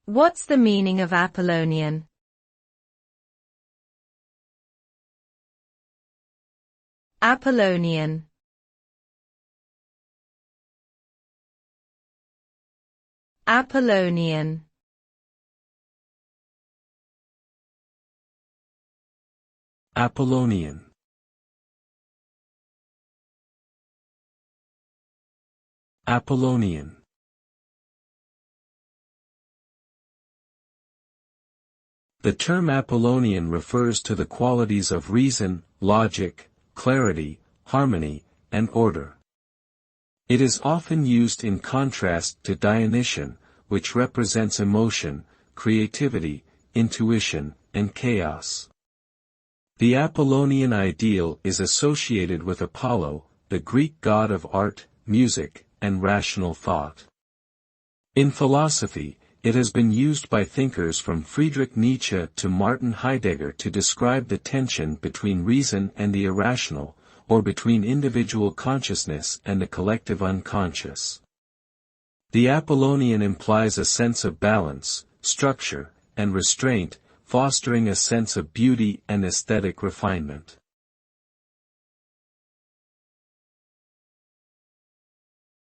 What's the meaning of Apollonian? Apollonian. Apollonian. Apollonian. Apollonian. The term Apollonian refers to the qualities of reason, logic, clarity, harmony, and order. It is often used in contrast to Dionysian, which represents emotion, creativity, intuition, and chaos. The Apollonian ideal is associated with Apollo, the Greek god of art, music, and rational thought. In philosophy, it has been used by thinkers from Friedrich Nietzsche to Martin Heidegger to describe the tension between reason and the irrational, or between individual consciousness and the collective unconscious. The Apollonian implies a sense of balance, structure, and restraint, fostering a sense of beauty and aesthetic refinement.